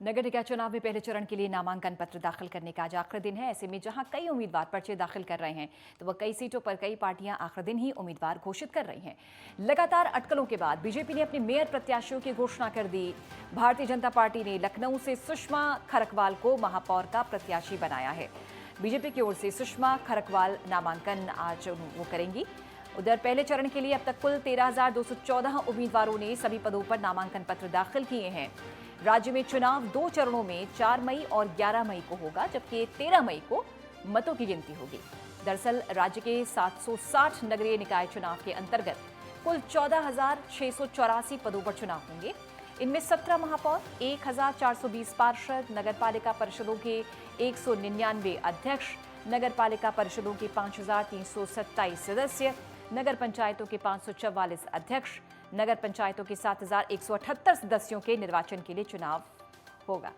नगर निकाय चुनाव में पहले चरण के लिए नामांकन पत्र दाखिल करने का आज आखिरी दिन है। ऐसे में जहां कई उम्मीदवार पर्चे दाखिल कर रहे हैं तो वह कई सीटों पर कई पार्टियां आखिरी दिन ही उम्मीदवार घोषित कर रही हैं। लगातार अटकलों के बाद बीजेपी ने अपने मेयर प्रत्याशियों की घोषणा कर दी। भारतीय जनता पार्टी ने लखनऊ से सुषमा खरकवाल को महापौर का प्रत्याशी बनाया है। बीजेपी की ओर से सुषमा खरकवाल नामांकन आज वो करेंगी। उधर पहले चरण के लिए अब तक कुल 13,214 उम्मीदवारों ने सभी पदों पर नामांकन पत्र दाखिल किए हैं। राज्य में चुनाव 2 चरणों में 4 मई और 11 मई को होगा, जबकि 13 मई को मतों की गिनती होगी। दरअसल राज्य के 760 नगरीय निकाय चुनाव के अंतर्गत कुल 14,684 पदों पर चुनाव होंगे। इनमें 17 महापौर, 1,420 पार्षद, नगरपालिका परिषदों के 199 अध्यक्ष, नगरपालिका परिषदों के 5,327 सदस्य, नगर पंचायतों के 544 अध्यक्ष, नगर पंचायतों के 7,178 सदस्यों के निर्वाचन के लिए चुनाव होगा।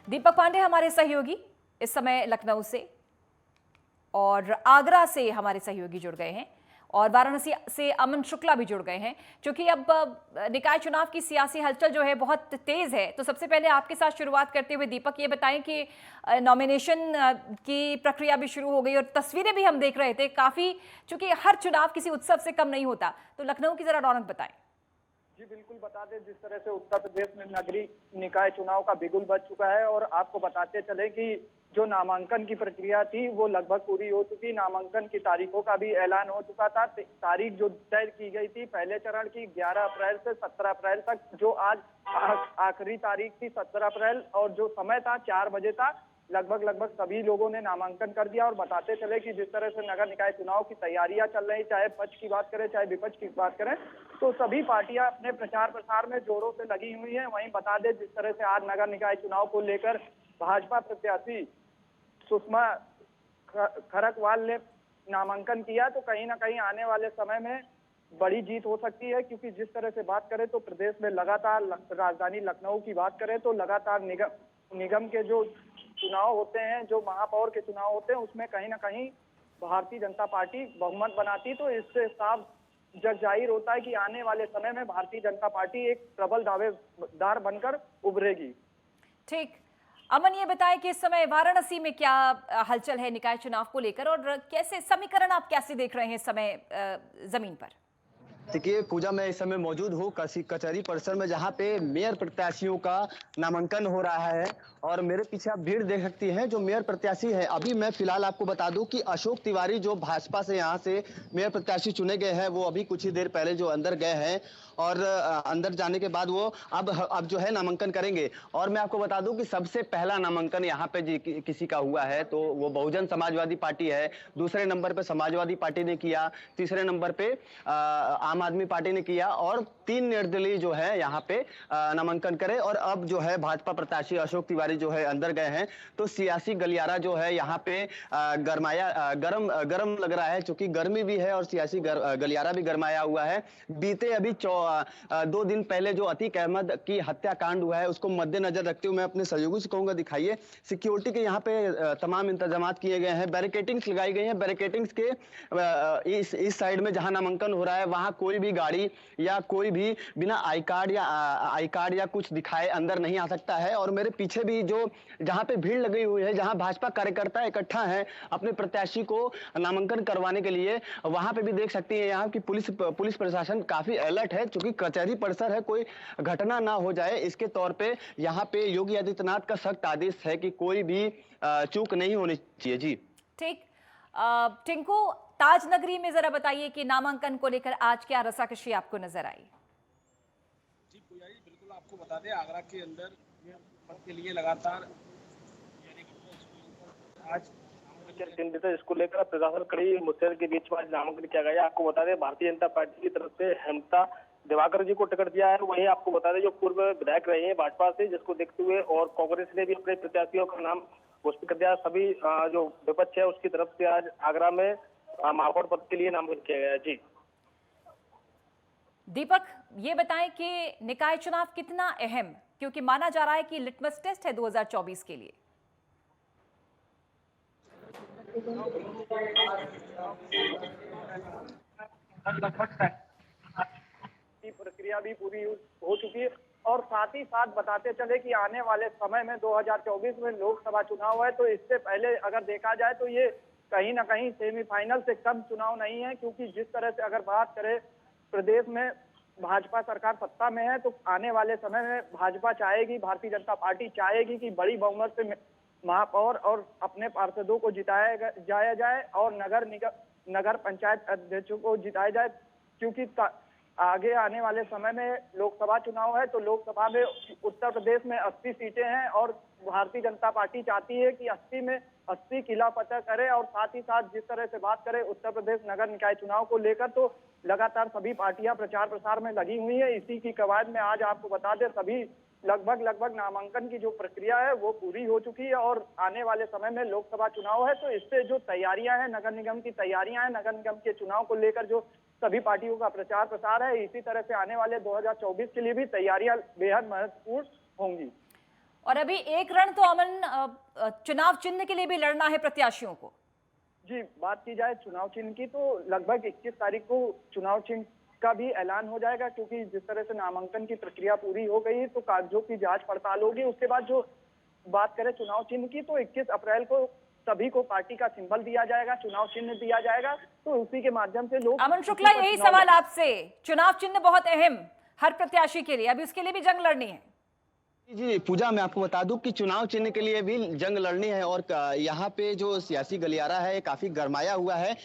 दीपक पांडे हमारे सहयोगी इस समय लखनऊ से और आगरा से हमारे सहयोगी जुड़ गए हैं और वाराणसी से अमन शुक्ला भी जुड़ गए हैं। क्योंकि अब निकाय चुनाव की सियासी हलचल जो है बहुत तेज है, तो सबसे पहले आपके साथ शुरुआत करते हुए दीपक ये बताएं कि नॉमिनेशन की प्रक्रिया भी शुरू हो गई और तस्वीरें भी हम देख रहे थे काफी, चूंकि हर चुनाव किसी उत्सव से कम नहीं होता, तो लखनऊ की जरा रौनक बताएं। जी बिल्कुल, बता दें जिस तरह से उत्तर प्रदेश में नगरीय निकाय चुनाव का बिगुल बज चुका है और आपको बताते चले कि जो नामांकन की प्रक्रिया थी वो लगभग पूरी हो चुकी। नामांकन की तारीखों का भी ऐलान हो चुका था। तारीख जो तय की गई थी पहले चरण की 11 अप्रैल से 17 अप्रैल तक, जो आज आखिरी तारीख थी 17 अप्रैल, और जो समय था 4 बजे था, लगभग सभी लोगों ने नामांकन कर दिया। और बताते चले कि जिस तरह से नगर निकाय चुनाव की तैयारियां चल रही, चाहे पक्ष की बात करें चाहे विपक्ष की बात करें, तो सभी पार्टियां अपने प्रचार प्रसार में जोरों से लगी हुई हैं। वहीं बता दें जिस तरह से आज नगर निकाय चुनाव को लेकर भाजपा प्रत्याशी सुषमा खरकवाल ने नामांकन किया, तो कहीं ना कहीं आने वाले समय में बड़ी जीत हो सकती है। क्योंकि जिस तरह से बात करें तो प्रदेश में लगातार, राजधानी लखनऊ की बात करें तो लगातार निगम के जो चुनाव होते हैं, जो महापौर के चुनाव होते हैं, उसमें कहीं ना कहीं भारतीय जनता पार्टी बहुमत बनाती। तो इससे साफ जग जाहिर होता है कि आने वाले समय में भारतीय जनता पार्टी एक प्रबल दावेदार बनकर उभरेगी। ठीक, अमन ये बताएं कि इस समय वाराणसी में क्या हलचल है निकाय चुनाव को लेकर और कैसे समीकरण आप कैसे देख रहे हैं इस समय जमीन पर? देखिए पूजा, मैं इस समय मौजूद हूँ कचहरी परिसर में, जहाँ पे मेयर प्रत्याशियों का नामांकन हो रहा है और मेरे पीछे आप भीड़ देख सकती हैं। जो मेयर प्रत्याशी है, अभी मैं फिलहाल आपको बता दूं कि अशोक तिवारी जो भाजपा से यहाँ से मेयर प्रत्याशी चुने गए हैं, वो अभी कुछ ही देर पहले जो अंदर गए हैं और अंदर जाने के बाद वो अब जो है नामांकन करेंगे। और मैं आपको बता दूं कि सबसे पहला नामांकन यहाँ पे किसी का हुआ है तो वो बहुजन समाजवादी पार्टी है। दूसरे नंबर पे समाजवादी पार्टी ने किया, तीसरे नंबर पे आम आदमी पार्टी ने किया और 3 निर्दलीय जो है यहाँ पे नामांकन करे। और अब जो है भाजपा प्रत्याशी अशोक तिवारी जो है अंदर गए हैं, तो सियासी गलियारा जो है यहाँ पे गरम लग रहा है, क्योंकि गर्मी भी है और सियासी गलियारा भी गरमाया हुआ है। बीते अभी 2 दिन पहले जो अतीक अहमद की हत्याकांड हुआ है, उसको मद्देनजर रखते हुए मैं अपने सहयोगी से कहूंगा दिखाइए, सिक्योरिटी के यहाँ पे तमाम इंतजाम किए गए हैं, बैरिकेटिंग्स लगाई गई हैं। बैरिकेटिंग्स के इस साइड में जहां नामांकन हो रहा है वहां कोई भी गाड़ी या कोई भी बिना आई कार्ड या कुछ दिखाए अंदर नहीं आ सकता है। और मेरे पीछे भी जो जहां पे भीड़ लगी हुई है, जहां भाजपा कार्यकर्ता इकट्ठा हैं अपने प्रत्याशी को नामांकन करवाने के लिए, वहां पे भी देख सकती है यहाँ की पुलिस प्रशासन काफी अलर्ट है, क्योंकि कचहरी परिसर है, कोई घटना ना हो जाए इसके तौर पे यहाँ पे योगी आदित्यनाथ का सख्त आदेश है कि कोई भी चूक नहीं होनी चाहिए। जी ठीक, टिंकू, ताज नगरी में जरा बताइए कि नामांकन को लेकर आज क्या रसाकशी आपको नजर आई? जी पुजारी, बिल्कुल आपको बता दें, आगरा के अंदर पद के लिए लगातार आज चिंतित है। इसको लेकर प्रशासन कड़ी मुस्तैद के बीच में नामांकन किया गया। आपको बता दें भारतीय जनता पार्टी की तरफ से हेमता दिवाकर जी को टिकट दिया है। वहीं आपको बता दें जो पूर्व विधायक रहे हैं भाजपा से, जिसको देखते हुए और कांग्रेस ने भी अपने प्रत्याशियों का नाम घोषित कर दिया। सभी जो विपक्ष है उसकी तरफ से आज आगरा में महापौर पद के लिए नामांकन किया गया है। जी दीपक, ये बताएं कि निकाय चुनाव कितना अहम, क्योंकि माना जा रहा है कि लिटमस टेस्ट है 2024 के लिए। लगभग की प्रक्रिया भी पूरी हो चुकी है। और साथ ही साथ बताते चले कि आने वाले समय में 2024 में लोकसभा चुनाव है, तो इससे पहले अगर देखा जाए तो ये कहीं ना कहीं सेमीफाइनल से कम चुनाव नहीं है, क्योंकि जिस तरह से अगर बात करें प्रदेश में भाजपा सरकार सत्ता में है, तो आने वाले समय में भाजपा चाहेगी, भारतीय जनता पार्टी चाहेगी कि बड़ी बहुमत से महापौर और अपने पार्षदों को जिताया जाया जाए और नगर पंचायत अध्यक्षों को जिताया जाए, क्योंकि आगे आने वाले समय में लोकसभा चुनाव है। तो लोकसभा में उत्तर प्रदेश में 80 सीटें हैं और भारतीय जनता पार्टी चाहती है कि 80 में 80 किला फतेह करे। और साथ ही साथ जिस तरह से बात करें उत्तर प्रदेश नगर निकाय चुनाव को लेकर, तो लगातार सभी पार्टियां प्रचार प्रसार में लगी हुई है। इसी की कवायद में आज आपको बता दें सभी लगभग नामांकन की जो प्रक्रिया है वो पूरी हो चुकी है और आने वाले समय में लोकसभा चुनाव है, तो इससे जो तैयारियां हैं, नगर निगम की तैयारियां हैं, नगर निगम के चुनाव को लेकर जो सभी पार्टियों का प्रचार प्रसार है, इसी तरह से आने वाले 2024 के लिए भी तैयारियां बेहद महत्वपूर्ण होंगी। और अभी एक रण तो अमन चुनाव चिन्ह के लिए भी लड़ना है प्रत्याशियों को। जी, बात की जाए चुनाव चिन्ह की तो लगभग 21 तारीख को चुनाव चिन्ह का भी ऐलान हो जाएगा, क्योंकि जिस तरह से नामांकन की प्रक्रिया पूरी हो गई तो कागजों की जांच पड़ताल होगी। उसके बाद जो बात करें चुनाव चिन्ह की, तो 21 अप्रैल को सभी को पार्टी का सिंबल दिया जाएगा, चुनाव चिन्ह दिया जाएगा, तो उसी के माध्यम से लोग। अमन शुक्ला, यही सवाल आपसे, चुनाव चिन्ह बहुत अहम हर प्रत्याशी के लिए, अभी उसके लिए भी जंग लड़नी है। जी पूजा, मैं आपको बता दूं कि चुनाव चिन्ह के लिए भी जंग लड़नी है और यहाँ पे जो सियासी गलियारा है काफी गरमाया हुआ है।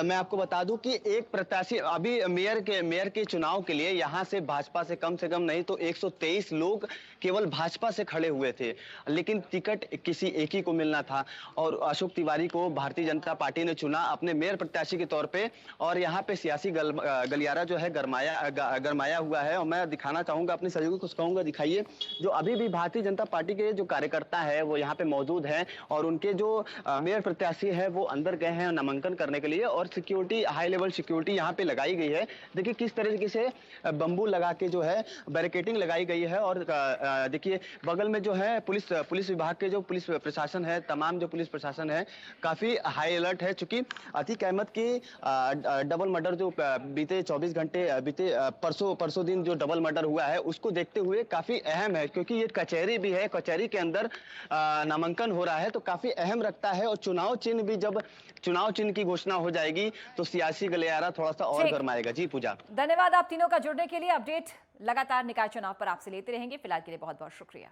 मैं आपको बता दूं कि एक प्रत्याशी अभी मेयर के चुनाव के लिए यहाँ से भाजपा से कम नहीं तो 123 लोग केवल भाजपा से खड़े हुए थे, लेकिन टिकट किसी एक ही को मिलना था और अशोक तिवारी को भारतीय जनता पार्टी ने चुना अपने मेयर प्रत्याशी के तौर पे। और यहाँ पे सियासी गलियारा जो है गरमाया हुआ है और मैं दिखाना चाहूंगा अपने सहयोगी को, कहूंगा दिखाइए। जो अभी भी भारतीय जनता पार्टी के जो कार्यकर्ता है वो यहाँ पे मौजूद हैं और उनके जो मेयर प्रत्याशी है वो अंदर गए हैं नामांकन करने के लिए और सिक्योरिटी, हाई लेवल सिक्योरिटी यहाँ पे लगाई गई है। देखिए किस तरीके से बंबू लगा के जो है बैरिकेडिंग लगाई गई है और देखिए बगल में जो है पुलिस विभाग के जो पुलिस प्रशासन है, तमाम जो पुलिस प्रशासन है काफी हाई अलर्ट है, चूंकि अतीक अहमद की डबल मर्डर जो बीते 24 घंटे बीते परसों दिन जो डबल मर्डर हुआ है उसको देखते हुए काफी अहम है, क्योंकि ये कचहरी भी है, कचहरी के अंदर नामांकन हो रहा है तो काफी अहम रखता है। और चुनाव चिन्ह भी जब चुनाव चिन्ह की घोषणा हो जाएगी तो सियासी गलियारा थोड़ा सा और गरमाएगा। जी पूजा, धन्यवाद आप तीनों का जुड़ने के लिए। अपडेट लगातार निकाय चुनाव पर आपसे लेते रहेंगे। फिलहाल के लिए बहुत बहुत शुक्रिया।